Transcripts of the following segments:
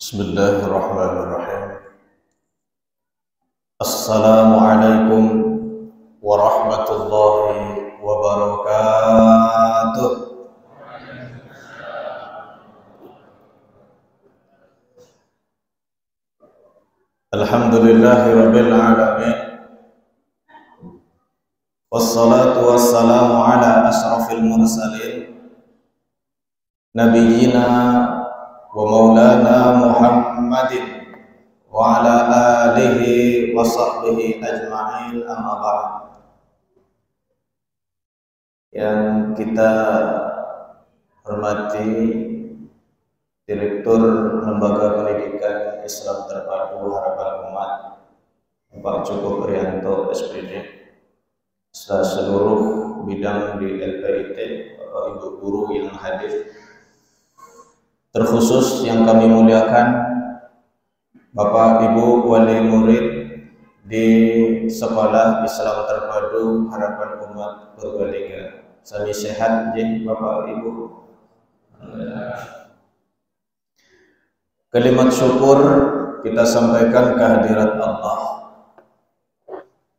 Bismillahirrahmanirrahim. Assalamualaikum warahmatullahi wabarakatuh. Alhamdulillahirabbil alamin. Wassalatu wassalamu ala asyrafil mursalin nabiyyina wa maulana Muhammadin wa ala alihi wa sahbihi ajma'in, amma ba'd. Yang kita hormati Direktur Lembaga Pendidikan Islam Terpadu Harapan Umat Pak Joko Prianto SPD, serta seluruh bidang di LPIT, Bapak Ibu guru yang hadir, terkhusus yang kami muliakan Bapak Ibu wali murid di Sekolah Islam Terpadu Harapan Umat Purbalingga. Sami sehat nggih Bapak Ibu. Kalimat syukur kita sampaikan kehadirat Allah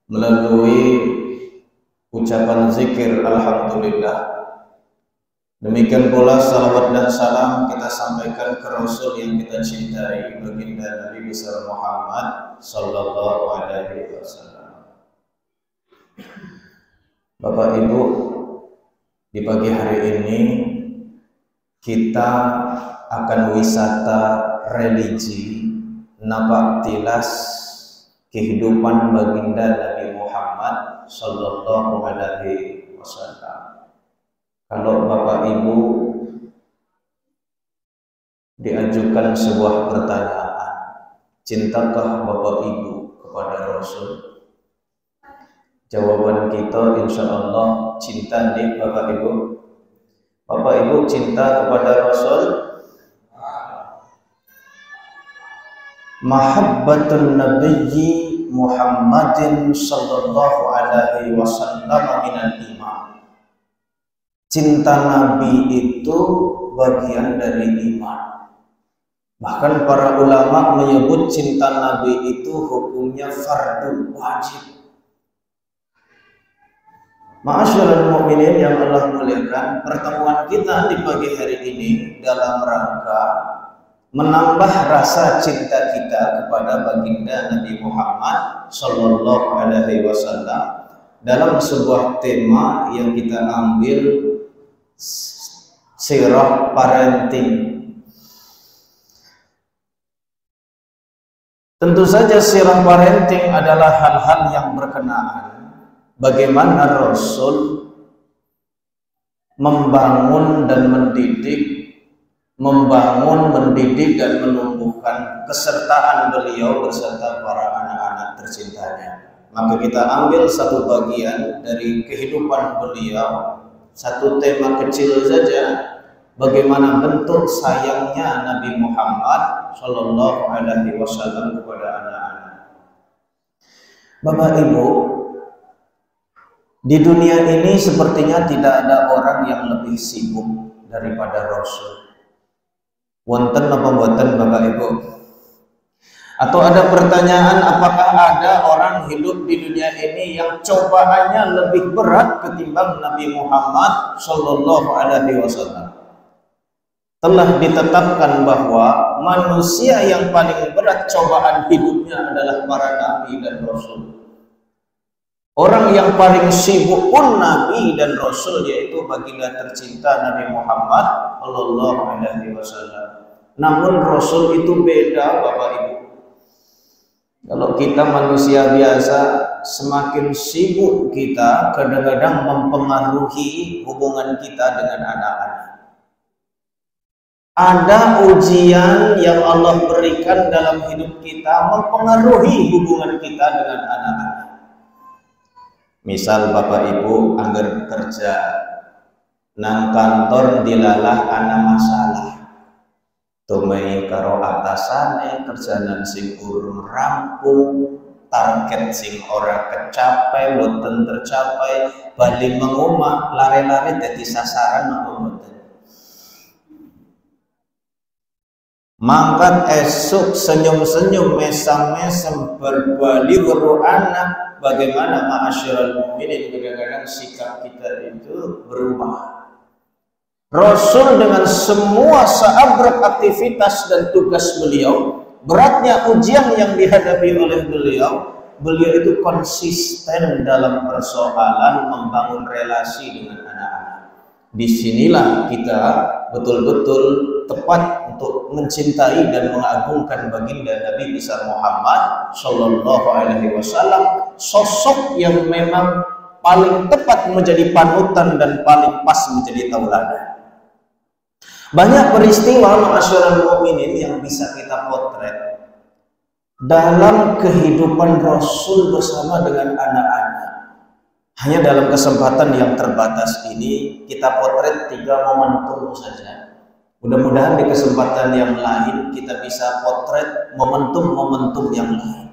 melalui ucapan zikir alhamdulillah. Demikian pula salawat dan salam kita sampaikan ke Rasul yang kita cintai, baginda Nabi besar Muhammad sallallahu alaihi wasallam. Bapak Ibu, di pagi hari ini kita akan wisata religi, napak tilas kehidupan baginda Nabi Muhammad sallallahu alaihi wasallam. Kalau Bapak Ibu diajukan sebuah pertanyaan, cintakah Bapak Ibu kepada Rasul? Jawaban kita insya Allah cinta nih Bapak Ibu. Bapak Ibu cinta kepada Rasul? Mahabbatun Nabiyyi Muhammadin sallallahu alaihi wasallam minal iman. Cinta Nabi itu bagian dari iman. Bahkan para ulama menyebut cinta Nabi itu hukumnya fardu, wajib. Ma'asyiral mukminin yang Allah muliakan, pertemuan kita di pagi hari ini dalam rangka menambah rasa cinta kita kepada baginda Nabi Muhammad sallallahu alaihi wasallam dalam sebuah tema yang kita ambil, sirah parenting. Tentu saja sirah parenting adalah hal-hal yang berkenaan bagaimana Rasul membangun dan mendidik, mendidik dan menumbuhkan kesertaan beliau beserta para anak-anak tercintanya. Maka kita ambil satu bagian dari kehidupan beliau, satu tema kecil saja, bagaimana bentuk sayangnya Nabi Muhammad sallallahu alaihi wasallam kepada anak-anak. Bapak Ibu, di dunia ini sepertinya tidak ada orang yang lebih sibuk daripada Rasul. Wonten apa mboten Bapak Ibu? Atau ada pertanyaan, apakah ada orang hidup di dunia ini yang cobaannya lebih berat ketimbang Nabi Muhammad sallallahu alaihi wasallam? Telah ditetapkan bahwa manusia yang paling berat cobaan hidupnya adalah para nabi dan rasul. Orang yang paling sibuk pun nabi dan rasul, yaitu baginda tercinta Nabi Muhammad sallallahu alaihi wasallam. Namun rasul itu beda Bapak Ibu. Kalau kita manusia biasa, semakin sibuk kita kadang-kadang mempengaruhi hubungan kita dengan anak-anak. Ada ujian yang Allah berikan dalam hidup kita mempengaruhi hubungan kita dengan anak-anak. Misal Bapak Ibu anggar kerja nang kantor dilalah ana masalah. Tumai karo atasane kerjaan sing urung rampung, target sing ora kecapai, boten tercapai, bali mengumah lare-lare dadi sasaran apa boten. Mangkat esok senyum-senyum, mesam-mesam, berbali beruanak. Bagaimana ma'asyiral mukminin, kadang-kadang sikap kita itu berubah. Rasul dengan semua seabrek aktivitas dan tugas beliau, beratnya ujian yang dihadapi oleh beliau itu konsisten dalam persoalan membangun relasi dengan anak-anak. Disinilah kita betul-betul tepat untuk mencintai dan mengagungkan baginda Nabi besar Muhammad Shallallahu Alaihi Wasallam, sosok yang memang paling tepat menjadi panutan dan paling pas menjadi tauladan. Banyak peristiwa ma'asyiral mukminin yang bisa kita potret dalam kehidupan Rasul bersama dengan anak-anak. Hanya dalam kesempatan yang terbatas ini kita potret 3 momentum saja. Mudah-mudahan di kesempatan yang lain kita bisa potret momentum-momentum yang lain.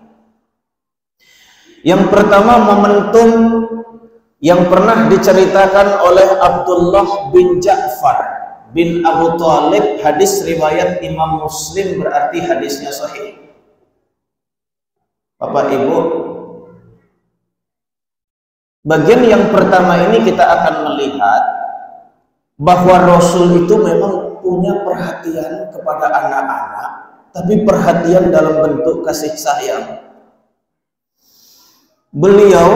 Yang pertama, momentum yang pernah diceritakan oleh Abdullah bin Ja'far bin Abu Thalib, hadis riwayat Imam Muslim, berarti hadisnya sahih. Bapak Ibu, bagian yang pertama ini kita akan melihat bahwa Rasul itu memang punya perhatian kepada anak-anak, tapi perhatian dalam bentuk kasih sayang. Beliau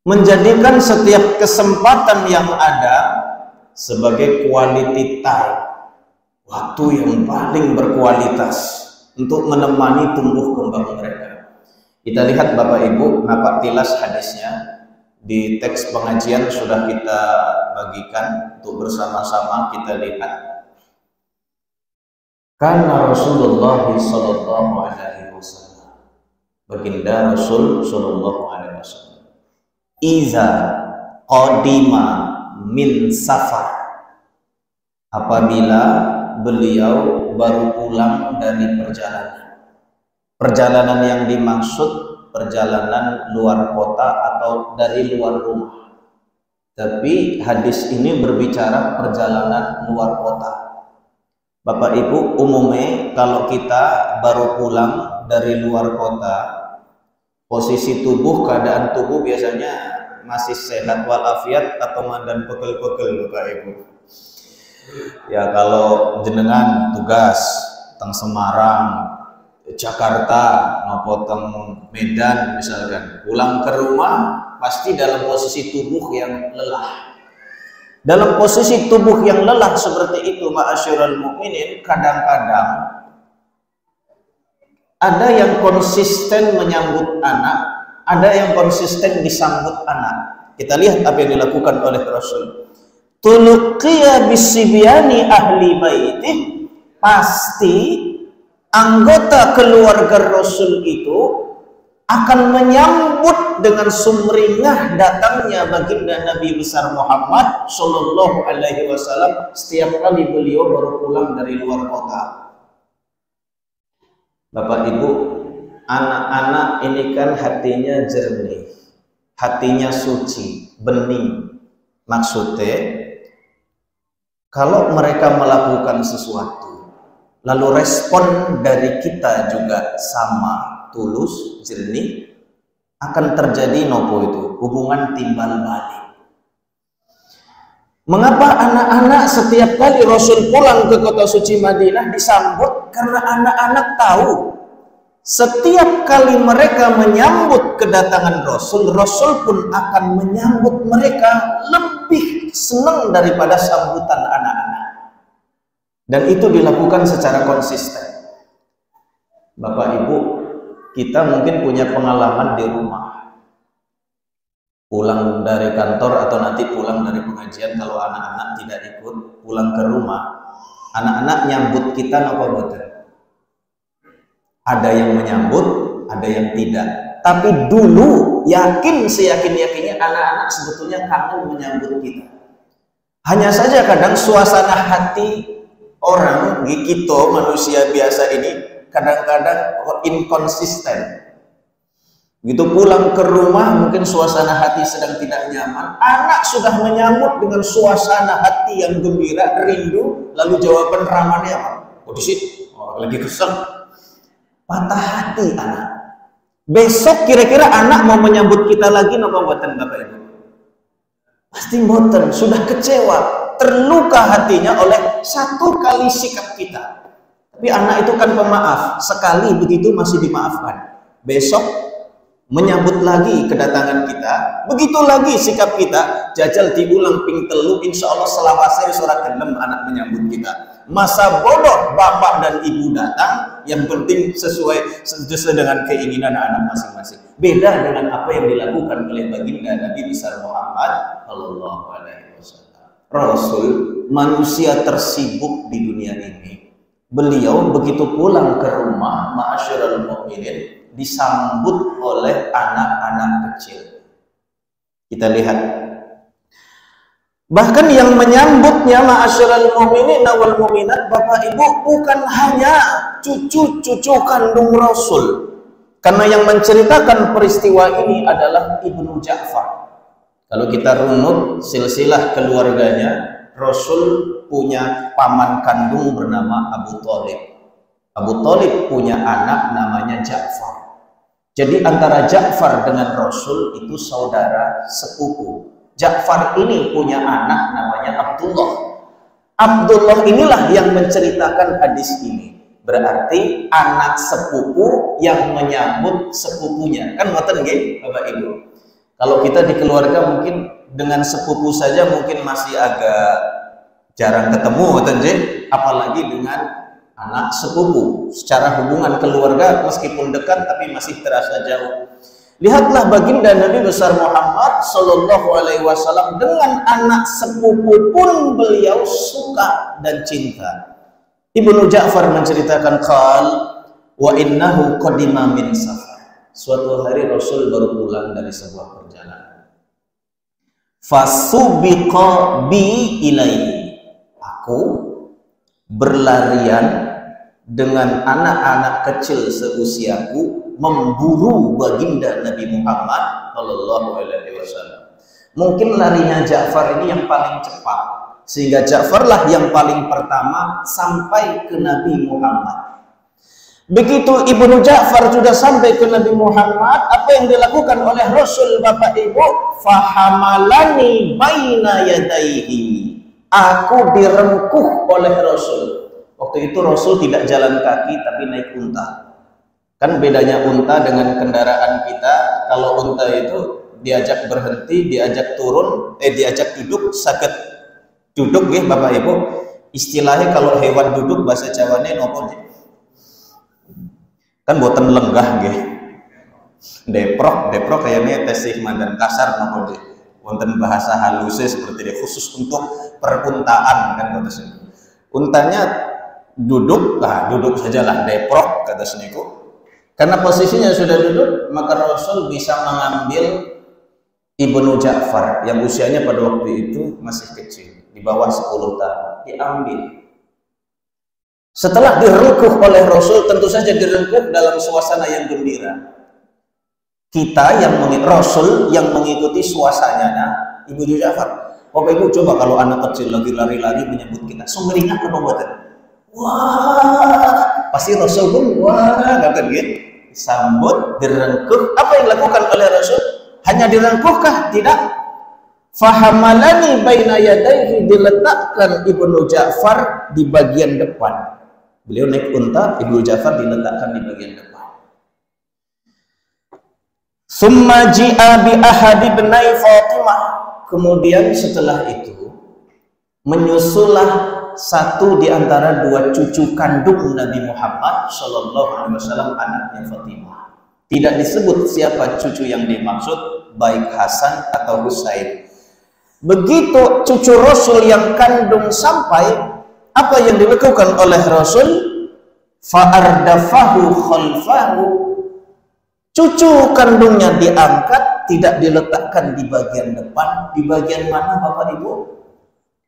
menjadikan setiap kesempatan yang ada sebagai quality time, waktu yang paling berkualitas untuk menemani tumbuh kembang mereka. Kita lihat Bapak Ibu, napak tilas hadisnya di teks pengajian sudah kita bagikan untuk bersama-sama kita lihat. Karena Rasulullah Sallallahu Alaihi Wasallam, baginda Rasul Sallallahu Alaihi Wasallam, iza qadima min safar, apabila beliau baru pulang dari perjalanan yang dimaksud perjalanan luar kota atau dari luar rumah, tapi hadis ini berbicara perjalanan luar kota. Bapak Ibu, umumnya kalau kita baru pulang dari luar kota, posisi tubuh, keadaan tubuh biasanya masih sehat walafiat atau mandan pegel-pegel Bapak Ibu. Ya kalau jenengan tugas teng Semarang, Jakarta, nopo teng Medan misalkan, pulang ke rumah pasti dalam posisi tubuh yang lelah. Dalam posisi tubuh yang lelah seperti itu ma'asyiral mukminin, kadang-kadang ada yang konsisten menyambut anak, ada yang konsisten disambut anak. Kita lihat apa yang dilakukan oleh Rasul. Tuluqiya bisibyani ahli baitih, pasti anggota keluarga Rasul itu akan menyambut dengan sumringah datangnya baginda Nabi besar Muhammad Shallallahu Alaihi Wasallam setiap kali beliau baru pulang dari luar kota. Bapak Ibu, anak-anak ini kan hatinya jernih, hatinya suci, bening. Maksudnya, kalau mereka melakukan sesuatu, lalu respon dari kita juga sama, tulus, jernih, akan terjadi nopo itu, hubungan timbal balik. Mengapa anak-anak setiap kali Rasul pulang ke kota suci Madinah disambut? Karena anak-anak tahu setiap kali mereka menyambut kedatangan Rasul, Rasul pun akan menyambut mereka lebih senang daripada sambutan anak-anak. Dan itu dilakukan secara konsisten. Bapak Ibu, kita mungkin punya pengalaman di rumah. Pulang dari kantor atau nanti pulang dari pengajian, kalau anak-anak tidak ikut, pulang ke rumah, anak-anak nyambut kita apa betul? Ada yang menyambut, ada yang tidak. Tapi dulu yakin seyakin-yakinnya anak-anak sebetulnya kangen menyambut kita. Hanya saja kadang suasana hati orang, kita manusia biasa ini kadang-kadang inkonsisten. Begitu pulang ke rumah, mungkin suasana hati sedang tidak nyaman. Anak sudah menyambut dengan suasana hati yang gembira, rindu. Lalu jawaban ramahnya apa? Oh, di situ. Oh, lagi kesel. Patah hati anak. Besok kira-kira anak mau menyambut kita lagi, napa buatan Bapak Ibu? Pasti boten, sudah kecewa, terluka hatinya oleh satu kali sikap kita. Tapi anak itu kan pemaaf, sekali begitu masih dimaafkan. Besok menyambut lagi kedatangan kita, begitu lagi sikap kita, jajal diulang ping telu, insya Allah selawase surat gelem anak menyambut kita. Masa bodoh bapak dan ibu datang, yang penting sesuai dengan keinginan anak masing-masing. Beda dengan apa yang dilakukan oleh baginda Nabi besar Muhammad Shallallahu Alaihi Wasallam. Rasul, manusia tersibuk di dunia ini. Beliau begitu pulang ke rumah, ma'asyiral mu'minin, disambut oleh anak-anak kecil. Kita lihat, bahkan yang menyambutnya ma'asyiral mu'minin wal mu'minat, Bapak Ibu, bukan hanya cucu-cucu kandung Rasul. Karena yang menceritakan peristiwa ini adalah Ibnu Ja'far. Kalau kita runut silsilah keluarganya, Rasul punya paman kandung bernama Abu Thalib. Abu Thalib punya anak namanya Ja'far. Jadi antara Ja'far dengan Rasul itu saudara sepupu. Ja'far ini punya anak namanya Abdullah. Abdullah inilah yang menceritakan hadis ini. Berarti anak sepupu yang menyambut sepupunya. Kan ngoten nggih, Bapak Ibu. Kalau kita di keluarga mungkin dengan sepupu saja mungkin masih agak jarang ketemu, ngoten nggih, apalagi dengan anak sepupu. Secara hubungan keluarga meskipun dekat tapi masih terasa jauh. Lihatlah baginda Nabi besar Muhammad Sallallahu Alaihi Wasallam dengan anak sepupu pun beliau suka dan cinta. Ibnu Ja'far menceritakan qal wa innahu qadima min safar. Suatu hari Rasul baru pulang dari sebuah perjalanan. Fasubiqa bi ilaihi. Aku berlarian dengan anak-anak kecil seusiaku memburu baginda Nabi Muhammad Shallallahu Alaihi Wasallam. Mungkin larinya Ja'far ini yang paling cepat, sehingga Ja'farlah yang paling pertama sampai ke Nabi Muhammad. Begitu Ibnu Ja'far sudah sampai ke Nabi Muhammad, apa yang dilakukan oleh Rasul Bapak Ibu? Fahamalani baina yadaihi. Aku direngkuh oleh Rasul. Waktu itu Rasul tidak jalan kaki tapi naik unta. Kan bedanya unta dengan kendaraan kita, kalau unta itu diajak berhenti, diajak turun, diajak duduk, sakit duduk ya Bapak Ibu. Istilahnya kalau hewan duduk bahasa Jawanya nopo kan boten lenggah nggih. Deprok kayaknya tesih mandan kasar nopo nggih. Wonten bahasa halusnya seperti itu khusus untuk peruntaan kan kata sini. Untanya duduk sajalah deprok kata seniku. Karena posisinya sudah duduk, maka Rasul bisa mengambil Ibnu Ja'far yang usianya pada waktu itu masih kecil, di bawah 10 tahun, diambil. Setelah direngkuh oleh Rasul, tentu saja direngkuh dalam suasana yang gembira. Kita yang Rasul yang mengikuti suasananya Ibnu Ja'far. Bapak Ibu coba kalau anak kecil lagi lari-lari menyebut kita, sumringah apa buatan? Wah, pasti Rasul pun wah kata dia, sambut, direngkuh. Apa yang dilakukan oleh Rasul? Hanya direngkuhkah? Tidak. Fahamalani baina yadaihi, diletakkan Ibnu Ja'far di bagian depan. Beliau naik unta, Ibnu Ja'far diletakkan di bagian depan. Summa ji'a bi ahadi benai Fatimah. Kemudian setelah itu menyusullah satu di antara dua cucu kandung Nabi Muhammad Shallallahu Alaihi Wasallam, anaknya Fatimah. Tidak disebut siapa cucu yang dimaksud, baik Hasan atau Husain. Begitu cucu Rasul yang kandung sampai, apa yang dilakukan oleh Rasul? Fa'ardafahu khalfahu. Cucu kandungnya diangkat, tidak diletakkan di bagian depan. Di bagian mana Bapak Ibu?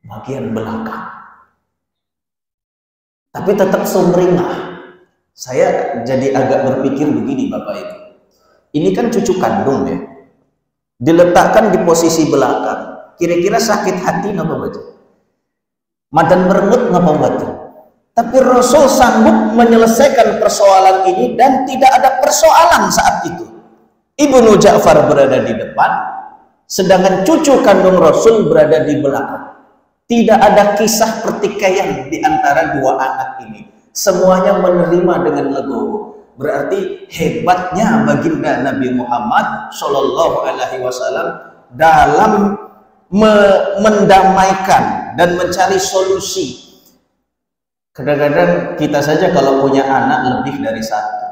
Bagian belakang. Tapi tetap sumringah. Saya jadi agak berpikir begini Bapak Ibu. Ini kan cucu kandung ya. Diletakkan di posisi belakang. Kira-kira sakit hati napa baca? Madan merengut napa baca? Tapi Rasul sanggup menyelesaikan persoalan ini dan tidak ada persoalan saat itu. Ibnu Ja'far berada di depan, sedangkan cucu kandung Rasul berada di belakang. Tidak ada kisah pertikaian di antara dua anak ini. Semuanya menerima dengan legowo. Berarti hebatnya baginda Nabi Muhammad Shallallahu Alaihi Wasallam dalam mendamaikan dan mencari solusi. Kadang-kadang kita saja kalau punya anak lebih dari satu,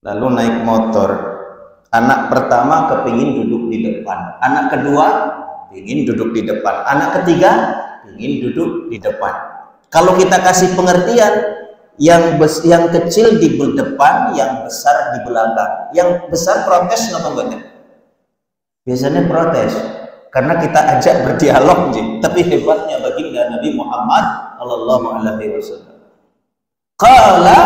lalu naik motor, anak pertama kepingin duduk di depan, anak kedua ingin duduk di depan, anak ketiga ingin duduk di depan. Kalau kita kasih pengertian, yang kecil di depan, yang besar di belakang. Yang besar protes nggak enggak? Biasanya protes karena kita ajak berdialog, tapi hebatnya baginda Nabi Muhammad Sallallahu Alaihi Wasallam. Qala,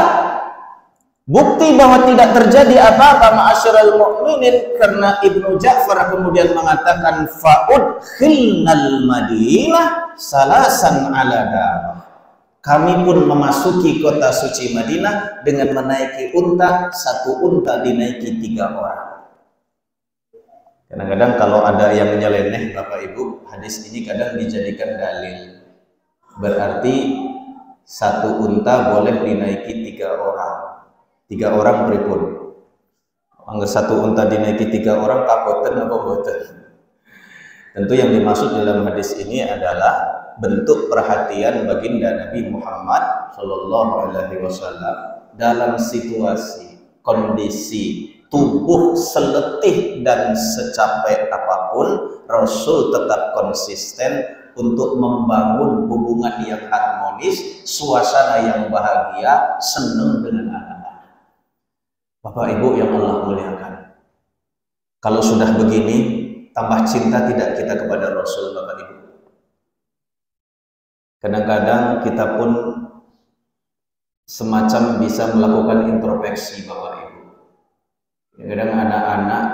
bukti bahwa tidak terjadi apa-apa ma'asyiral mukminin, karena Ibnu Ja'far kemudian mengatakan fa'udkhilnal Madinah salasan ala dabah. Kami pun memasuki kota suci Madinah dengan menaiki unta, satu unta dinaiki 3 orang. Kadang-kadang kalau ada yang nyeleneh Bapak Ibu, hadis ini kadang dijadikan dalil. Berarti satu unta boleh dinaiki 3 orang. 3 orang pripun? Angga satu unta dinaiki 3 orang kapoten apa boten? Tentu yang dimaksud dalam hadis ini adalah bentuk perhatian baginda Nabi Muhammad Shallallahu Alaihi Wasallam dalam situasi kondisi tubuh seletih dan secapek apapun, Rasul tetap konsisten untuk membangun hubungan yang harmonis, suasana yang bahagia, senang dengan anak-anak. Bapak Ibu yang Allah muliakan, kalau sudah begini, tambah cinta tidak kita kepada Rasul, Bapak Ibu? Kadang-kadang kita pun semacam bisa melakukan introspeksi, Bapak Ibu. Kadang anak-anak,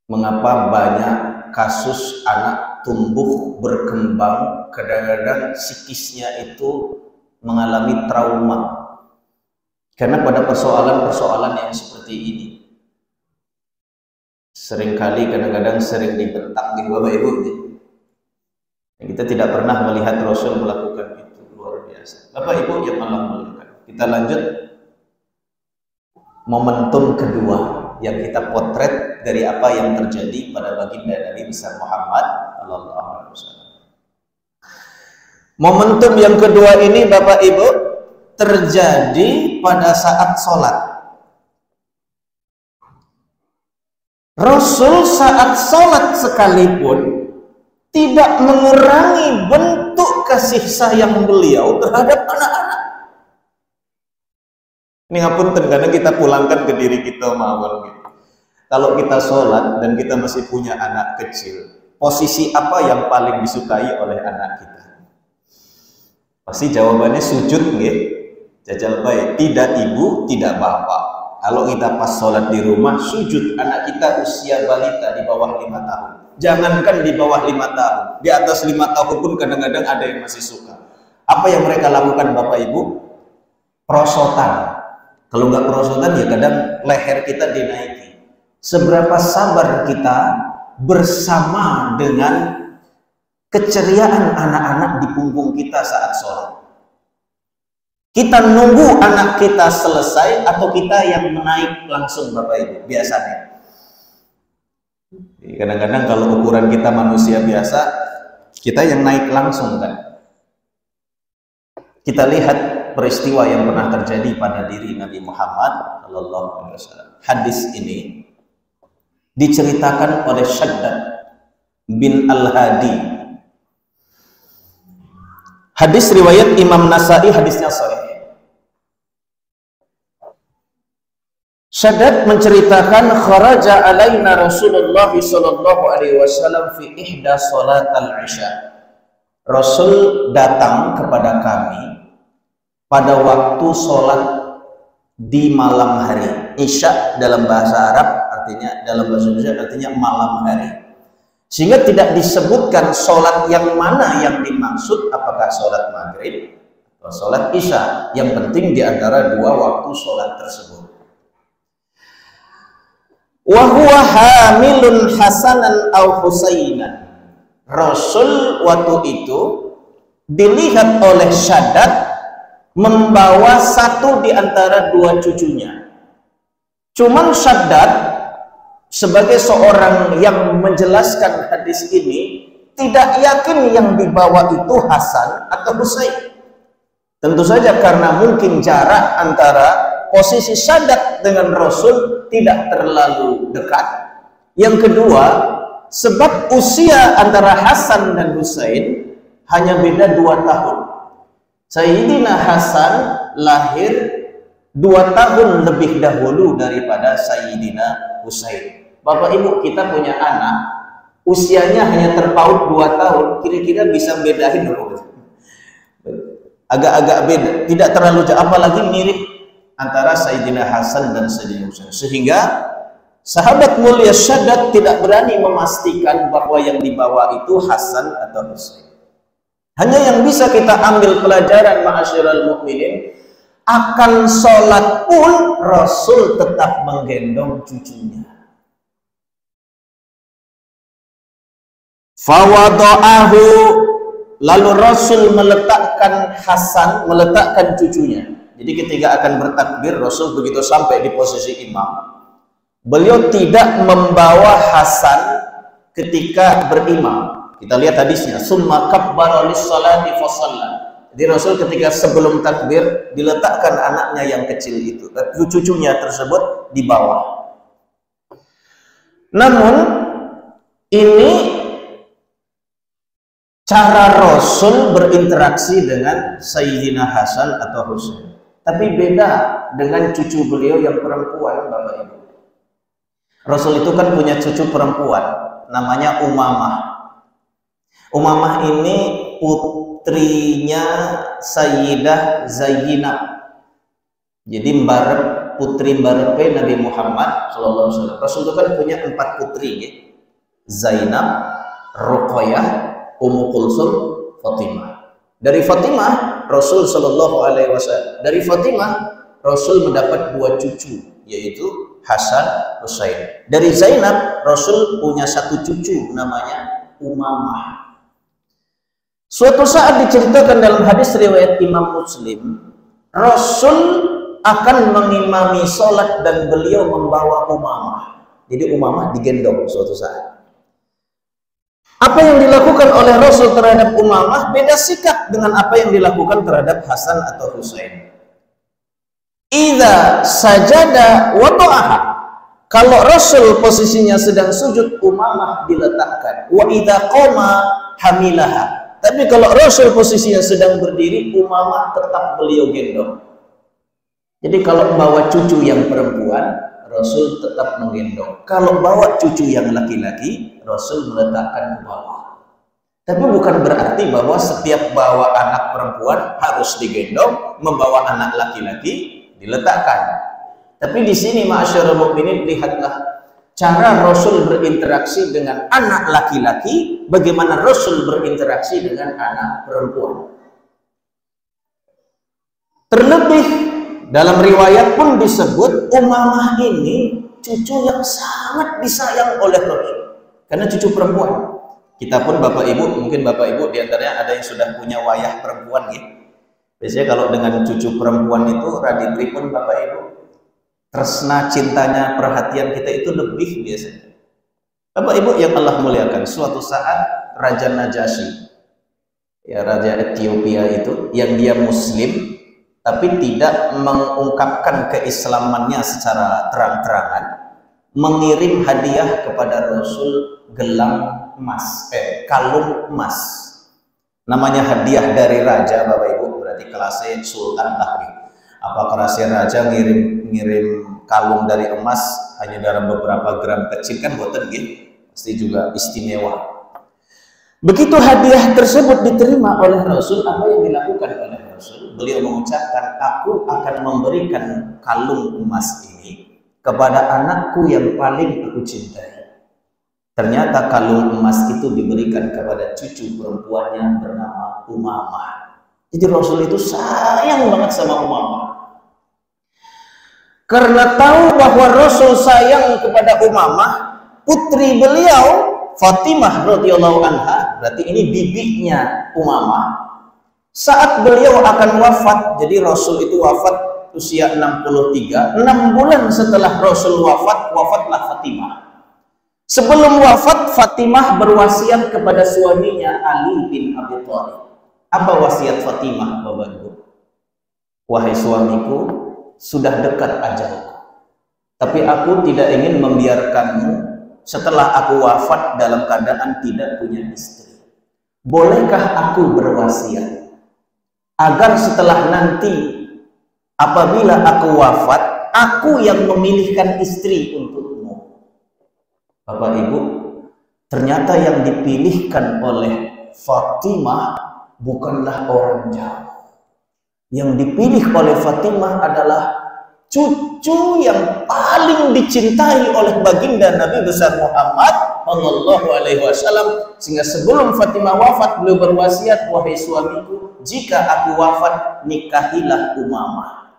mengapa banyak kasus anak tumbuh berkembang, kadang-kadang psikisnya itu mengalami trauma karena pada persoalan-persoalan yang seperti ini. Seringkali kadang-kadang sering dibentak nih Bapak Ibu. Kita tidak pernah melihat Rasul melakukan itu, luar biasa. Bapak Ibu yang Allah muliakan, kita lanjut momentum kedua yang kita potret dari apa yang terjadi pada baginda Nabi besar Muhammad Sallallahu Alaihi Wasallam. Momentum yang kedua ini Bapak Ibu terjadi pada saat sholat. Rasul saat sholat sekalipun tidak mengurangi bentuk kasih sayang beliau terhadap anak-anak. Ini ngapunten, kadang kita pulangkan ke diri kita mawon gitu. Kalau kita sholat dan kita masih punya anak kecil, posisi apa yang paling disukai oleh anak kita? Pasti jawabannya sujud nggih. Jajal baik, tidak ibu, tidak bapak. Kalau kita pas sholat di rumah, sujud. Anak kita usia balita di bawah 5 tahun. Jangankan di bawah 5 tahun, di atas 5 tahun pun kadang-kadang ada yang masih suka. Apa yang mereka lakukan Bapak Ibu? Prosotan. Kalau nggak prosotan ya kadang leher kita dinaiki. Seberapa sabar kita bersama dengan keceriaan anak-anak di punggung kita saat sholat. Kita nunggu anak kita selesai atau kita yang menaik langsung Bapak Ibu biasanya. Kadang-kadang kalau ukuran kita manusia biasa, kita yang naik langsung kan. Kita lihat peristiwa yang pernah terjadi pada diri Nabi Muhammad Sallallahu Alaihi Wasallam. Hadis ini diceritakan oleh Shaddad bin Al-Hadi. Hadis riwayat Imam Nasai, hadisnya sahih. Shaddad menceritakan kharaja alaina Rasulullah sallallahu alaihi wasallam fi ihda salatal isya. Rasul datang kepada kami pada waktu sholat di malam hari. Isya dalam bahasa Arab artinya, dalam bahasa Indonesia artinya malam hari. Sehingga tidak disebutkan sholat yang mana yang dimaksud, apakah sholat maghrib atau sholat isya. Yang penting di antara dua waktu sholat tersebut. Wa huwa hamilun hasanan au husainan. Rasul waktu itu dilihat oleh Syaddad membawa satu di antara dua cucunya. Cuman Syaddad sebagai seorang yang menjelaskan hadis ini tidak yakin yang dibawa itu Hasan atau Husain. Tentu saja karena mungkin jarak antara posisi Syaddad dengan Rasul tidak terlalu dekat. Yang kedua, sebab usia antara Hasan dan Husain hanya beda 2 tahun. Sayyidina Hasan lahir 2 tahun lebih dahulu daripada Sayyidina Husain. Bapak Ibu, kita punya anak usianya hanya terpaut 2 tahun, kira-kira bisa bedain dulu. Agak-agak beda, tidak terlalu jauh, apalagi mirip antara Sayyidina Hasan dan Sayyidina Husain. Sehingga sahabat mulia Syaddad tidak berani memastikan bahwa yang dibawa itu Hasan atau Husain. Hanya yang bisa kita ambil pelajaran ma'asyiral mukminin, akan sholat pun Rasul tetap menggendong cucunya. Fawada'ahu, lalu Rasul meletakkan Hasan, meletakkan cucunya. Jadi ketika akan bertakbir, Rasul begitu sampai di posisi imam, beliau tidak membawa Hasan ketika berimam. Kita lihat hadisnya, summa kabbara lis-salati fa shalla. Jadi Rasul ketika sebelum takbir diletakkan anaknya yang kecil itu, cucunya tersebut di bawah. Namun ini cara Rasul berinteraksi dengan Sayyidina Hasan atau Husain. Tapi beda dengan cucu beliau yang perempuan, Bapak Ibu. Rasul itu kan punya cucu perempuan, namanya Umamah. Umamah ini putrinya Sayyidah Zainab. Jadi putri mbarepe Nabi Muhammad SAW. Rasul itu kan punya 4 putri, ya? Zainab, Ruqayyah, Ummu Kulsum, Fatimah. Dari Fatimah Rasul SAW, dari Fatimah Rasul mendapat 2 cucu, yaitu Hasan, Husain. Dari Zainab Rasul punya 1 cucu namanya Umamah. Suatu saat diceritakan dalam hadis riwayat Imam Muslim, Rasul akan mengimami sholat dan beliau membawa Umamah. Jadi Umamah digendong suatu saat. Apa yang dilakukan oleh Rasul terhadap Umamah beda sikap dengan apa yang dilakukan terhadap Hasan atau Husain. Idza sajada wada'aha. Kalau Rasul posisinya sedang sujud, Umamah diletakkan. Wa idza qama hamilaha. Tapi kalau Rasul posisinya sedang berdiri, Umamah tetap beliau gendong. Jadi kalau bawa cucu yang perempuan, Rasul tetap menggendong. Kalau bawa cucu yang laki-laki, Rasul meletakkan ke bawah. Tapi bukan berarti bahwa setiap bawa anak perempuan harus digendong, membawa anak laki-laki diletakkan. Tapi di sini ma'asyiral mukminin, lihatlah cara Rasul berinteraksi dengan anak laki-laki, bagaimana Rasul berinteraksi dengan anak perempuan. Terlebih dalam riwayat pun disebut Umamah ini cucu yang sangat disayang oleh Rasul, karena cucu perempuan. Kita pun Bapak Ibu, mungkin Bapak Ibu diantaranya ada yang sudah punya wayah perempuan, gitu. Biasanya kalau dengan cucu perempuan itu raditri pun Bapak Ibu, tresna, cintanya, perhatian kita itu lebih biasanya. Bapak Ibu yang Allah muliakan, suatu saat Raja Najasyi, ya Raja Ethiopia itu, yang dia Muslim tapi tidak mengungkapkan keislamannya secara terang-terangan, mengirim hadiah kepada Rasul gelang emas, kalung emas. Namanya hadiah dari raja, Bapak Ibu, berarti kelasnya sultan lah. Apakah rahasia raja ngirim kalung dari emas hanya dalam beberapa gram kecil, kan boten gitu, pasti juga istimewa. Begitu hadiah tersebut diterima oleh Rasul, apa yang dilakukan oleh Rasul? Beliau mengucapkan, aku akan memberikan kalung emas ini kepada anakku yang paling aku cintai. Ternyata kalung emas itu diberikan kepada cucu perempuannya bernama Umamah. Jadi Rasul itu sayang banget sama Umamah. Karena tahu bahwa Rasul sayang kepada Umamah, putri beliau Fatimah radhiyallahu anha, berarti ini bibinya Umamah. Saat beliau akan wafat, jadi Rasul itu wafat usia 63, 6 bulan setelah Rasul wafat, wafatlah Fatimah. Sebelum wafat, Fatimah berwasiat kepada suaminya Ali bin Abi Thalib. Apa wasiat Fatimah, Bapak Ibu? Wahai suamiku, sudah dekat ajalku, tapi aku tidak ingin membiarkanmu setelah aku wafat dalam keadaan tidak punya istri. Bolehkah aku berwasiat agar setelah nanti apabila aku wafat, aku yang memilihkan istri untukmu? Bapak Ibu, ternyata yang dipilihkan oleh Fatimah bukanlah orang jauh. Yang dipilih oleh Fatimah adalah cucu yang paling dicintai oleh baginda Nabi besar Muhammad sallallahu alaihi wasallam, sehingga sebelum Fatimah wafat beliau berwasiat, wahai suamiku, jika aku wafat nikahilah Umamah.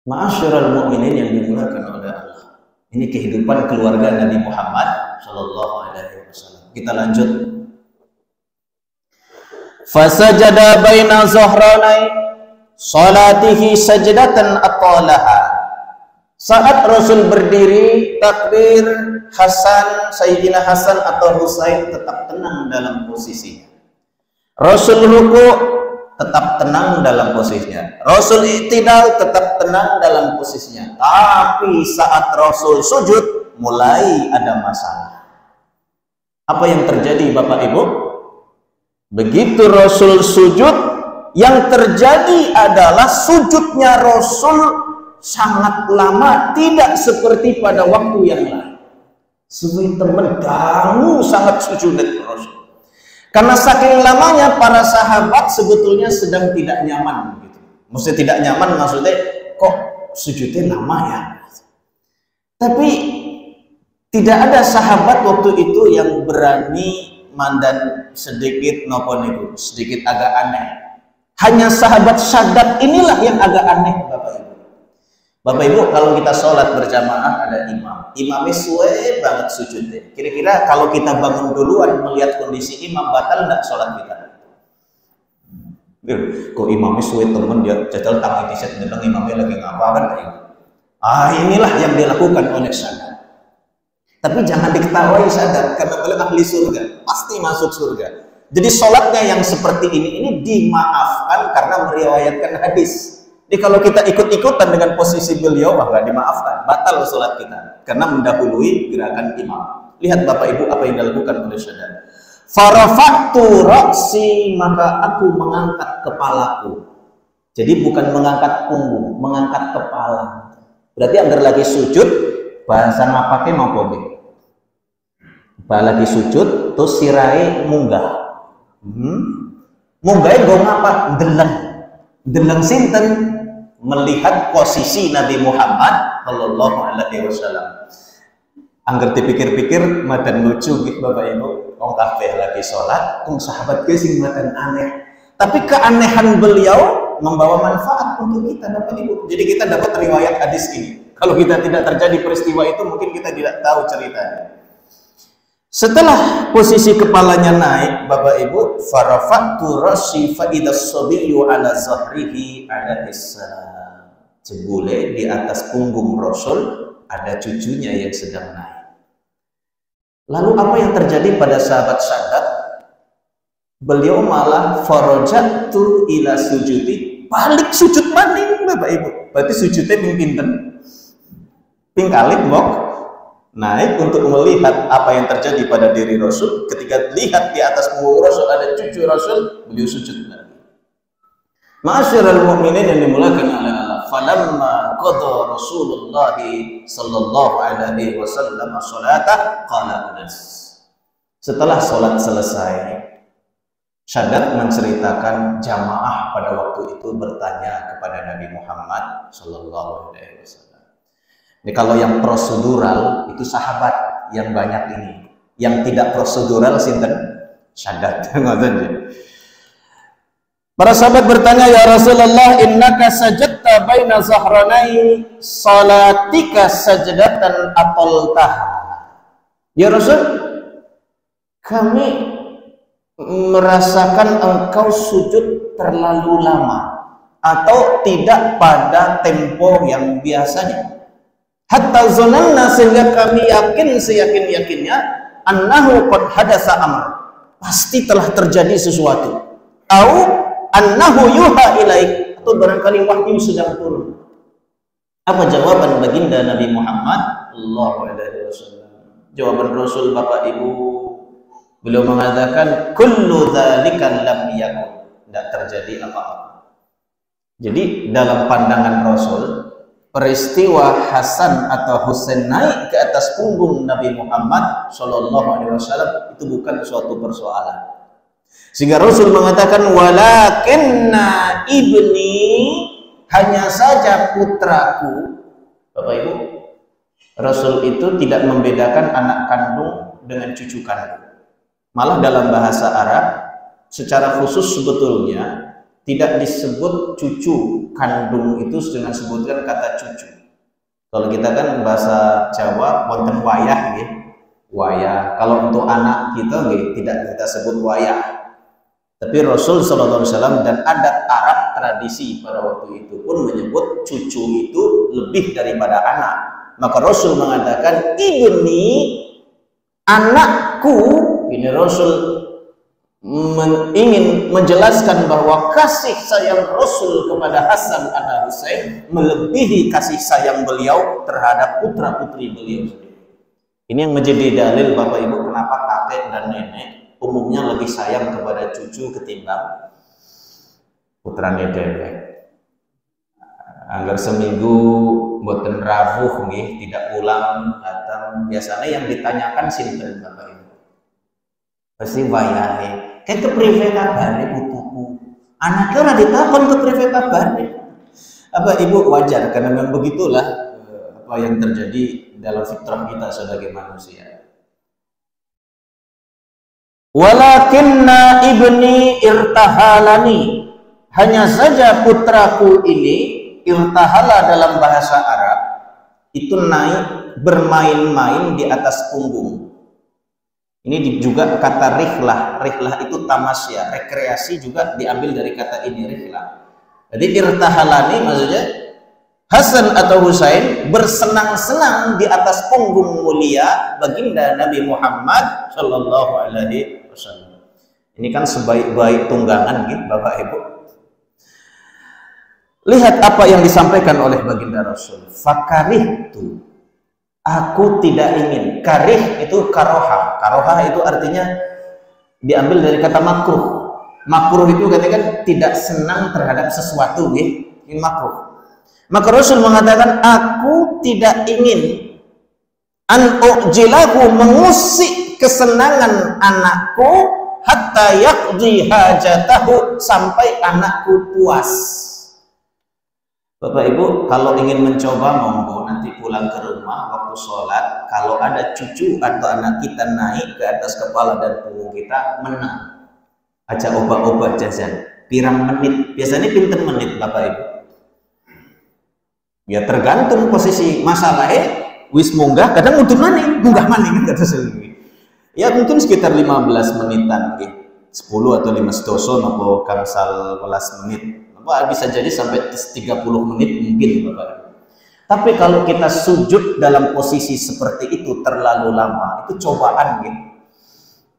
Ma'asyiral mukminin yang dimuliakan oleh Allah. Ini kehidupan keluarga Nabi Muhammad sallallahu alaihi wasallam. Kita lanjut. Fasajada baina zuhranai salatihi sajdatan atalaha. Saat Rasul berdiri takbir, Sayyidina Hasan atau Husain tetap tenang dalam posisinya. Rasul ruku tetap tenang dalam posisinya. Rasul i'tidal tetap tenang dalam posisinya. Tapi saat Rasul sujud mulai ada masalah. Apa yang terjadi Bapak Ibu? Begitu Rasul sujud, yang terjadi adalah sujudnya Rasul sangat lama, tidak seperti pada waktu yang lain. Semua teman ganggu sangat sujudnya Rasul. Karena saking lamanya para sahabat sebetulnya sedang tidak nyaman gitu. Maksudnya tidak nyaman, maksudnya kok sujudnya lama ya. Tapi tidak ada sahabat waktu itu yang berani mandan sedikit nopo niku, sedikit agak aneh. Hanya sahabat Syaddad inilah yang agak aneh, Bapak Ibu. Bapak Ibu, kalau kita sholat berjamaah ada imam, imamnya suwe banget sujudnya. Kira-kira kalau kita bangun duluan melihat kondisi imam, batal enggak sholat kita? Kok imamnya suwe temen, dia jadal tangi tiset nendang imamnya lagi ngapa kan? Inilah yang dilakukan oleh Syaddad. Tapi jangan diketahui Syaddad, karena beliau ahli surga, pasti masuk surga. Jadi sholatnya yang seperti ini dimaafkan karena meriwayatkan hadis. Jadi kalau kita ikut-ikutan dengan posisi beliau, nggak dimaafkan, batal sholat kita karena mendahului gerakan imam. Lihat Bapak Ibu apa yang dilakukan oleh Syaddad. Farafatu ra'si, maka aku mengangkat kepalaku. Jadi bukan mengangkat punggung, mengangkat kepala. Berarti agar lagi sujud, bahasa ngapake mau boleh. Lagi sujud, terus sirai munggah. Munggahnya gue ngapa? Deleng sinten? Melihat posisi Nabi Muhammad sallallahu alaihi wasallam. Angger dipikir-pikir madan lucu gitu Bapak Ibu. Wong kabeh lagi sholat, wong sahabat ge sing madan aneh. Tapi keanehan beliau membawa manfaat untuk kita Bapak Ibu. Jadi kita dapat riwayat hadis ini. Kalau kita tidak terjadi peristiwa itu mungkin kita tidak tahu ceritanya. Setelah posisi kepalanya naik, Bapak Ibu, farafatu rasi fa idas sabiyyu ala zahrihi alaihi salam. Jebule di atas punggung Rasul ada cucunya yang sedang naik. Lalu apa yang terjadi pada sahabat Syaddad? Beliau malah farajatu ila sujudi, balik sujud maning Bapak Ibu. Berarti sujudnya ping pinten? Ping kalih mbok. Naik untuk melihat apa yang terjadi pada diri Rasul. Ketika lihat di atas punggung Rasul ada cucu Rasul, beliau sujud lagi. Ma'asyiral mukminin yang dimuliakan oleh Allah, falamma qada Rasulullah sallallahu alaihi wasallam salata qala Anas. Setelah salat selesai, Syaddad menceritakan jamaah pada waktu itu bertanya kepada Nabi Muhammad sallallahu alaihi wasallam, Ini kalau yang prosedural itu sahabat yang banyak ini. Yang tidak prosedural sinten syadat. Para sahabat bertanya, ya Rasulullah, innaka sajadta baina zahranai salatika sajdatan ataltah. Ya Rasul, kami merasakan engkau sujud terlalu lama atau tidak pada tempo yang biasanya. Hatta zonanna, sehingga kami yakin seyakin-yakinnya annahu qad hadasa amr, pasti telah terjadi sesuatu. Au annahu yuha ilaik, atau barangkali wahyu sedang turun. Apa jawaban baginda Nabi Muhammad sallallahu alaihi wasallam? Jawaban Rasul, Bapak Ibu, beliau mengatakan kullu dzalika lam yakun, tidak terjadi apa-apa. Jadi dalam pandangan Rasul, peristiwa Hasan atau Husain naik ke atas punggung Nabi Muhammad sallallahu alaihi wasallam itu bukan suatu persoalan. Sehingga Rasul mengatakan walakinna ibni, hanya saja putraku. Bapak Ibu, Rasul itu tidak membedakan anak kandung dengan cucu kandung. Malah dalam bahasa Arab secara khusus sebetulnya tidak disebut cucu kandung itu dengan sebutkan kata cucu. Kalau kita kan bahasa Jawa wonten wayah nggih. Wayah. Kalau untuk anak kita nggih tidak kita sebut wayah. Tapi Rasul sallallahu alaihi wasallam dan adat Arab tradisi pada waktu itu pun menyebut cucu itu lebih daripada anak. Maka Rasul mengatakan ibni, anakku. Ini Rasul ingin menjelaskan bahwa kasih sayang Rasul kepada Hasan atau Husain melebihi kasih sayang beliau terhadap putra putri beliau sendiri. Ini yang menjadi dalil Bapak Ibu kenapa kakek dan nenek umumnya lebih sayang kepada cucu ketimbang putrane dewek. Anggar seminggu mboten rawuh nggih, tidak pulang datang, biasanya yang ditanyakan sinten Bapak Ibu? Pasti wayahe. Kayak keprive kabare putuku. Anaknya ora ditakon keprive kabare. Apa Ibu wajar karena memang begitulah apa yang terjadi dalam fitrah kita sebagai manusia. Walakinna ibni irtahalani, hanya saja putraku ini, irtahala dalam bahasa Arab itu naik bermain-main di atas punggung. Ini juga kata rihlah. Rihlah itu tamasya, rekreasi juga diambil dari kata ini, rihlah. Jadi irtahalani maksudnya Hasan atau Husain bersenang-senang di atas punggung mulia baginda Nabi Muhammad sallallahu alaihi wasallam. Ini kan sebaik-baik tunggangan gitu Bapak Ibu. Lihat apa yang disampaikan oleh baginda Rasul. Fakarihtu, aku tidak ingin. Karih itu karoha. Karoha itu artinya diambil dari kata makruh. Makruh itu kan tidak senang terhadap sesuatu, ini makruh. Maka Rasul mengatakan, aku tidak ingin an ujilahu, mengusik kesenangan anakku hatta yaqdi hajatahu, sampai anakku puas. Bapak Ibu, kalau ingin mencoba monggo nanti pulang ke rumah waktu sholat, kalau ada cucu atau anak kita naik ke atas kepala dan punggung kita, menang aja obat-obat jajan pirang menit, biasanya pinten menit Bapak Ibu? Ya tergantung posisi masalahnya, wis munggah kadang mundur maning, munggah maning kata sendiri. Ya mungkin sekitar 15 menitan, 10 atau 15 atau kangsal 11 menit. Bisa jadi sampai 30 menit mungkin Bapak. Tapi kalau kita sujud dalam posisi seperti itu terlalu lama, itu cobaan gitu.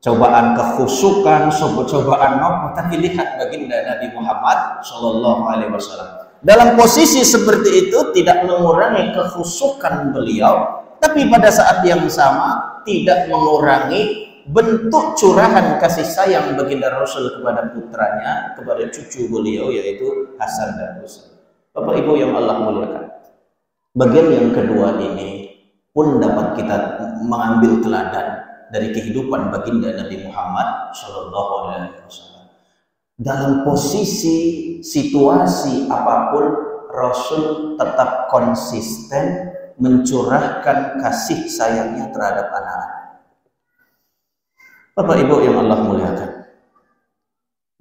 Cobaan kekhusukan, cobaan nopo. Tapi lihat baginda Nabi Muhammad sallallahu alaihi wasallam. Dalam posisi seperti itu tidak mengurangi kekhusukan beliau, tapi pada saat yang sama tidak mengurangi bentuk curahan kasih sayang baginda Rasul kepada putranya, kepada cucu beliau yaitu Hasan dan Husain. Bapak Ibu yang Allah muliakan, bagian yang kedua ini pun dapat kita mengambil teladan dari kehidupan baginda Nabi Muhammad sallallahu alaihi wasallam. Dalam posisi situasi apapun Rasul tetap konsisten mencurahkan kasih sayangnya terhadap anak-anak. Bapak Ibu yang Allah muliakan,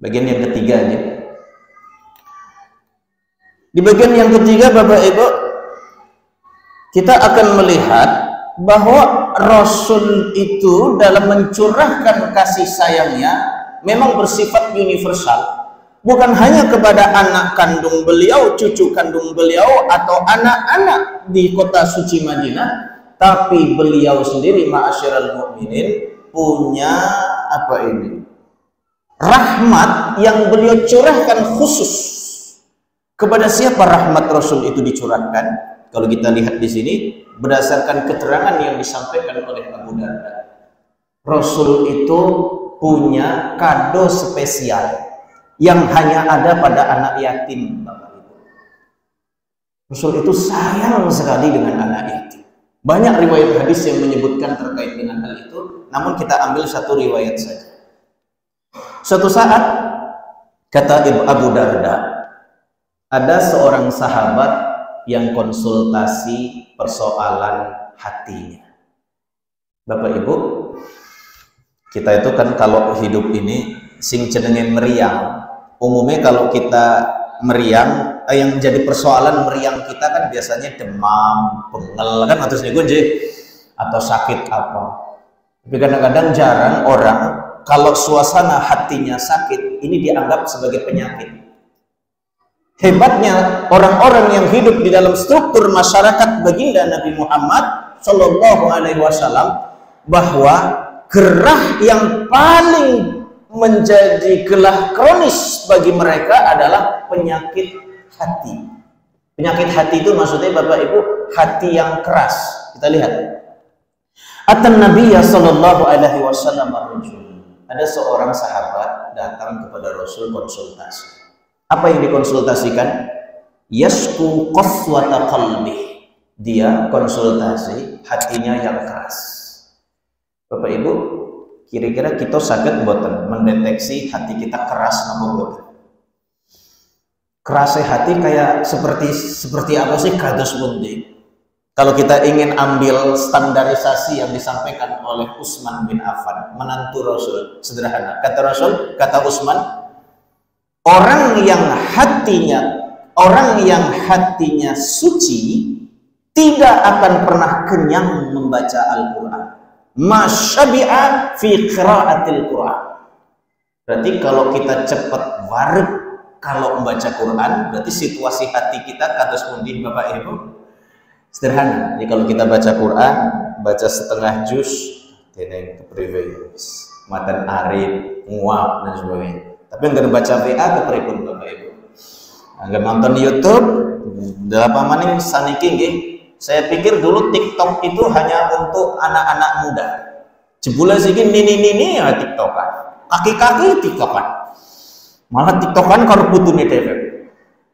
bagian yang ketiga aja. Di bagian yang ketiga Bapak Ibu, kita akan melihat bahwa Rasul itu dalam mencurahkan kasih sayangnya memang bersifat universal. Bukan hanya kepada anak kandung beliau, cucu kandung beliau, atau anak-anak di kota suci Madinah, tapi beliau sendiri, ma'asyiral mukminin, punya apa ini? Rahmat yang beliau curahkan khusus. Kepada siapa rahmat Rasul itu dicurahkan? Kalau kita lihat di sini, berdasarkan keterangan yang disampaikan oleh Abu Darda, Rasul itu punya kado spesial yang hanya ada pada anak yatim, Bapak Ibu. Rasul itu sayang sekali dengan anak yatim. Banyak riwayat hadis yang menyebutkan terkait dengan hal itu, namun kita ambil satu riwayat saja. Suatu saat, kata Abu Darda, ada seorang sahabat yang konsultasi persoalan hatinya. Bapak Ibu, kita itu kan kalau hidup ini sing jenenge meriang. Umumnya kalau kita meriang, yang jadi persoalan meriang kita kan biasanya demam, pengel kan atau atau sakit apa. Tapi kadang-kadang jarang orang kalau suasana hatinya sakit ini dianggap sebagai penyakit. Hebatnya orang-orang yang hidup di dalam struktur masyarakat baginda Nabi Muhammad Shallallahu Alaihi Wasallam, bahwa gerah yang paling menjadi gelah kronis bagi mereka adalah penyakit hati. Penyakit hati itu maksudnya Bapak Ibu, hati yang keras. Kita lihat. Atan Nabiya Shallallahu Alaihi Wasallam, ada seorang sahabat datang kepada Rasul konsultasi. Apa yang dikonsultasikan? Yasku qaswata qalbi. Dia konsultasi hatinya yang keras. Bapak Ibu, kira-kira kita sakit mboten mendeteksi hati kita keras apa mboten? Kerasnya hati kayak seperti apa sih kados pundi? Kalau kita ingin ambil standarisasi yang disampaikan oleh Utsman bin Affan, menantu Rasul, sederhana. Kata Rasul, kata Utsman, orang yang hatinya suci tidak akan pernah kenyang membaca Al-Quran. Masyabi'a fi qiraatil Quran. Berarti kalau kita cepat wareg kalau membaca Quran, berarti situasi hati kita kados pundi Bapak Ibu? Sederhana. Jadi kalau kita baca Quran, baca setengah juz, teneng kepriwe, matan arif, nguap dan sebagainya. Tapi enggak baca WA kepripun Bapak Ibu. Enggak nonton YouTube, dalam maning saniki nggih. Saya pikir dulu TikTok itu hanya untuk anak-anak muda. Jebule siki nini-nini ya TikTokan. Kaki-kaki TikTokan. Malah TikTokan karo putune dhewe.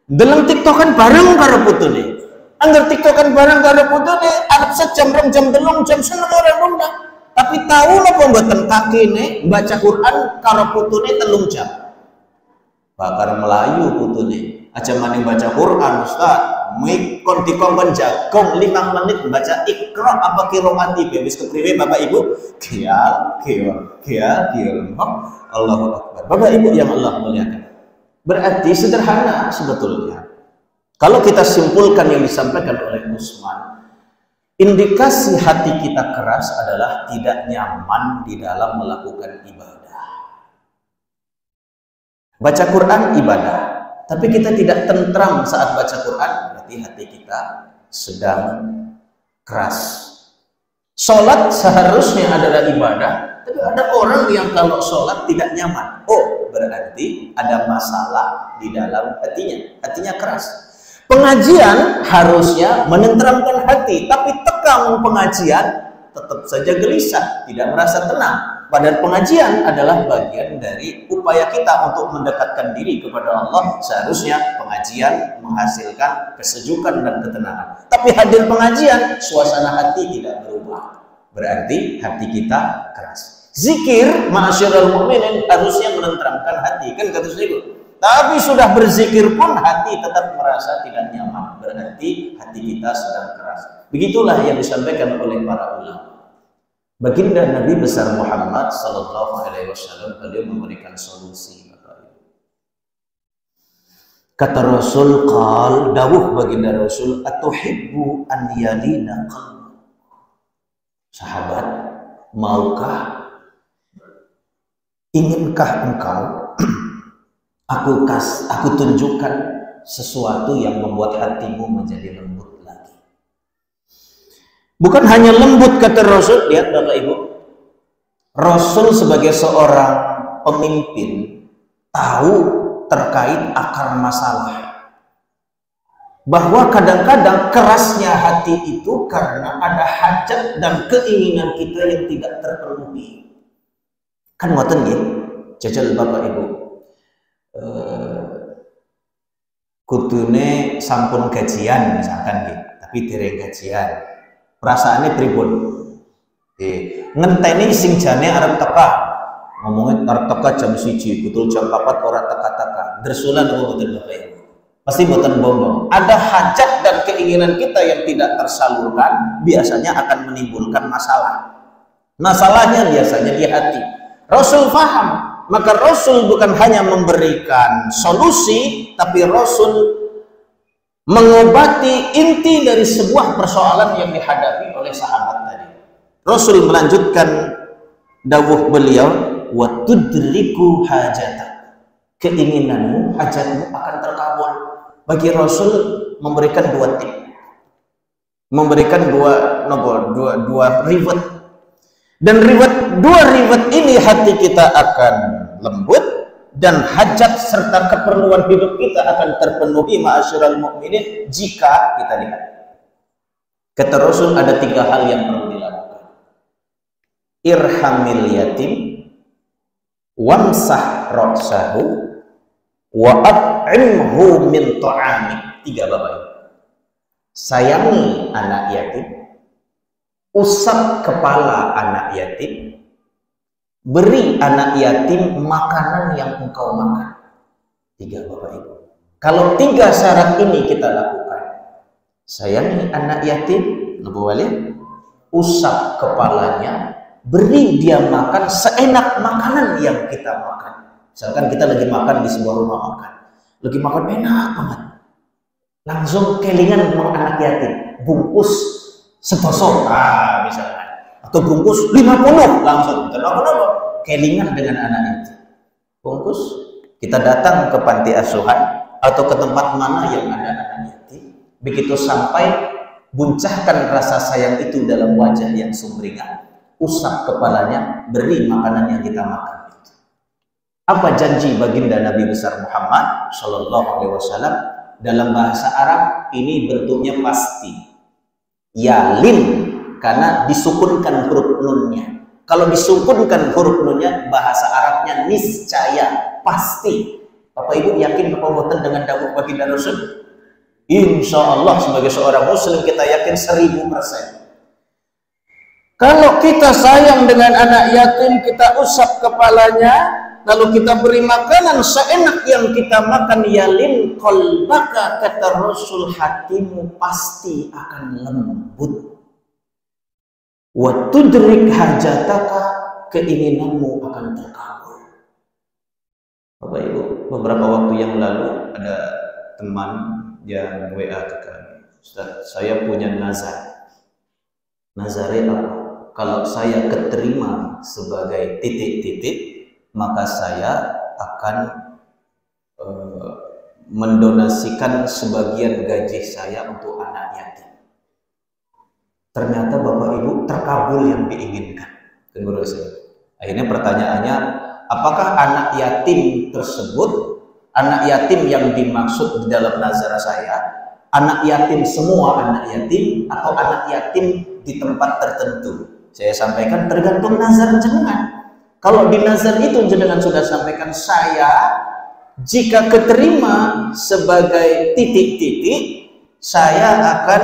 Deleng TikTokan bareng karo putune. Angger TikTokan bareng karo putune arep sejam, 2 jam, 3 jam seneng ora muda. Tapi tahu napa mboten kakine baca Quran karo putune 3 jam. Bakar Melayu putune. Aja maning baca Quran, Ustaz. Mikon dikongkon jagong 5 menit baca Iqra apa qiraati wis kepriwe Bapak Ibu? Kial. Allahu Akbar. Bapak Ibu yang Allah muliakan. Berarti sederhana sebetulnya. Kalau kita simpulkan yang disampaikan oleh Utsman, indikasi hati kita keras adalah tidak nyaman di dalam melakukan ibadah. Baca Quran ibadah, tapi kita tidak tentram saat baca Quran, berarti hati kita sedang keras. Sholat seharusnya adalah ibadah, tapi ada orang yang kalau sholat tidak nyaman. Oh, berarti ada masalah di dalam hatinya keras. Pengajian harusnya menenteramkan hati, tapi tekang pengajian tetap saja gelisah, tidak merasa tenang. Padahal pengajian adalah bagian dari upaya kita untuk mendekatkan diri kepada Allah. Seharusnya pengajian menghasilkan kesejukan dan ketenangan. Tapi hadir pengajian, suasana hati tidak berubah. Berarti hati kita keras. Zikir, ma'asyiral mukminin, harusnya menenteramkan hati. Kan kata itu. Tapi sudah berzikir pun hati tetap merasa tidak nyaman. Berarti hati kita sedang keras. Begitulah yang disampaikan oleh para ulama. Baginda Nabi besar Muhammad sallallahu alaihi wasallam beliau memberikan solusi. Kata Rasul, qal dawuh baginda Rasul, atuhibbu an yalina qalbu. Sahabat, maukah, inginkah engkau aku tunjukkan sesuatu yang membuat hatimu menjadi lembut lagi? Bukan hanya lembut kata Rasul, lihat Bapak Ibu. Rasul sebagai seorang pemimpin tahu terkait akar masalah, bahwa kadang-kadang kerasnya hati itu karena ada hajat dan keinginan kita yang tidak terpenuhi. Kan ngoten nggih, jajal Bapak Ibu, kudune sampun gajian misalkan nggih, tapi dereng gajian, perasaannya pripun? Ngenteni sing jane arep teka. Ngomongin tartaka jam 1, betul jam 4 orang teka-teka. Dersulan apa betul Bapak Ibu? Pasti buatan bombong. Ada hajat dan keinginan kita yang tidak tersalurkan, biasanya akan menimbulkan masalah. Masalahnya biasanya di hati. Rasul faham, maka Rasul bukan hanya memberikan solusi, tapi Rasul mengobati inti dari sebuah persoalan yang dihadapi oleh sahabat tadi. Rasul melanjutkan dawuh beliau, wa tudriku hajata, keinginanmu, hajatmu akan terkabul. Bagi Rasul memberikan dua tip, memberikan dua riwet, dan dua riwet ini hati kita akan lembut dan hajat serta keperluan hidup kita akan terpenuhi ma'asyiral mukminin jika kita lihat. Kata Rasul ada 3 hal yang perlu dilakukan. Irhamil yatim, wamsah ra'sahu, wa at'imhu min ta'amik. 3 Bapak Ibu. Sayangi anak yatim, usap kepala anak yatim, beri anak yatim makanan yang engkau makan. 3 Bapak Ibu. Kalau 3 syarat ini kita lakukan, sayangi anak yatim, usap kepalanya, beri dia makan seenak makanan yang kita makan. Misalkan kita lagi makan di sebuah rumah makan, lagi makan enak banget, langsung kelingan sama anak yatim, bungkus setosok, misalkan, atau bungkus 50 langsung, kenapa? Kelingan dengan anak yatim, bungkus. Kita datang ke panti asuhan atau ke tempat mana yang ada anak yatim, begitu sampai buncahkan rasa sayang itu dalam wajah yang sumringah, usap kepalanya, beri makanan yang kita makan. Apa janji baginda Nabi besar Muhammad Shallallahu Alaihi Wasallam? Dalam bahasa Arab ini bentuknya pasti, yalin, karena disukunkan huruf nunnya. Kalau disukunkan huruf nunnya, bahasa Arabnya niscaya, pasti. Bapak Ibu yakin apa boten dengan dawuh baginda Rasul? Insya Allah sebagai seorang Muslim kita yakin 1000%. Kalau kita sayang dengan anak yatim, kita usap kepalanya, lalu kita beri makanan seenak yang kita makan, yalin qalbaka, kata Rasul, hatimu pasti akan lembut. Wa tudrik hajataka, keinginanmu akan terkabul. Bapak Ibu, beberapa waktu yang lalu ada teman yang WA ke kami, Ustaz, saya punya nazar. Nazarnya apa? Kalau saya keterima sebagai titik-titik, maka saya akan mendonasikan sebagian gaji saya untuk anak yatim. Ternyata Bapak Ibu terkabul yang diinginkan. Akhirnya pertanyaannya, apakah anak yatim tersebut, anak yatim yang dimaksud di dalam nazar saya, anak yatim semua anak yatim atau anak yatim di tempat tertentu? Saya sampaikan tergantung nazar jenengan. Kalau di nazar itu jenengan sudah sampaikan, saya jika keterima sebagai titik-titik, saya akan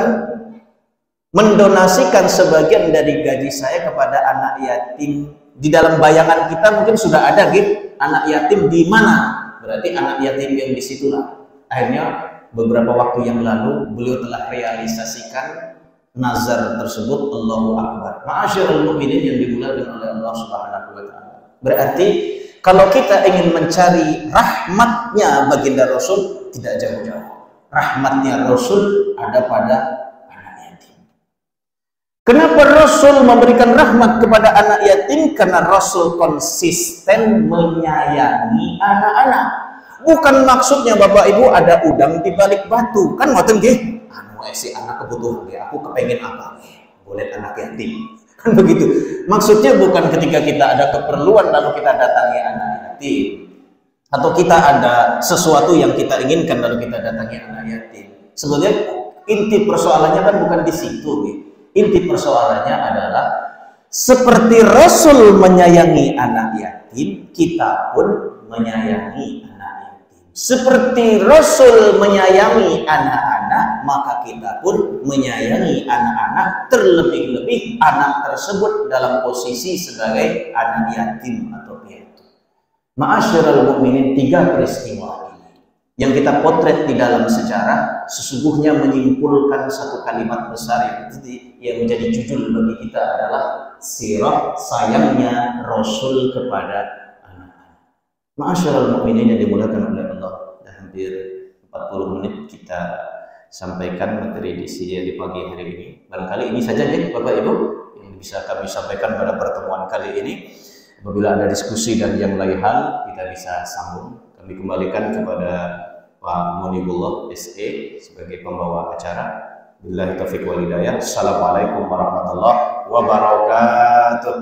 mendonasikan sebagian dari gaji saya kepada anak yatim. Di dalam bayangan kita mungkin sudah ada gitu, anak yatim di mana? berarti anak yatim yang disitulah. Akhirnya beberapa waktu yang lalu beliau telah realisasikan nazar tersebut. Allahu Akbar. Ma'asyiral mukminin yang dimuliakan oleh Allah Subhanahu wa taala. Berarti kalau kita ingin mencari rahmatnya baginda Rasul, tidak jauh-jauh. Rahmatnya Rasul ada pada anak yatim. Kenapa Rasul memberikan rahmat kepada anak yatim? Karena Rasul konsisten menyayangi anak-anak. Bukan maksudnya Bapak Ibu ada udang di balik batu. Kan ngoten nggih? Anu si anak kebutuhan dia, aku kepengen apa? Boleh anak yatim. Kan begitu. Maksudnya bukan ketika kita ada keperluan lalu kita datangi anak yatim, atau kita ada sesuatu yang kita inginkan lalu kita datangi anak yatim. Sebenarnya inti persoalannya kan bukan di situ. Inti persoalannya adalah seperti Rasul menyayangi anak yatim, kita pun menyayangi anak yatim. Seperti Rasul menyayangi anak-anak, maka kita pun menyayangi anak-anak, terlebih-lebih anak tersebut dalam posisi sebagai anak yatim atau piatu. Ma'asyiral mukminin, 3 peristiwa ini yang kita potret di dalam sejarah sesungguhnya menyimpulkan satu kalimat besar yang menjadi judul bagi kita adalah sirah sayangnya Rasul kepada anak-anak. Ma'asyiral mukminin yang dimuliakan oleh Allah, sudah hampir 40 menit kita sampaikan materi di pagi hari ini. Barangkali ini saja ya Bapak Ibu yang bisa kami sampaikan pada pertemuan kali ini. Apabila ada diskusi dan yang lain hal, kita bisa sambung. Kami kembalikan kepada Pak Monibullah SE sebagai pembawa acara. Billahi taufiq wal hidayah. Assalamualaikum warahmatullahi wabarakatuh.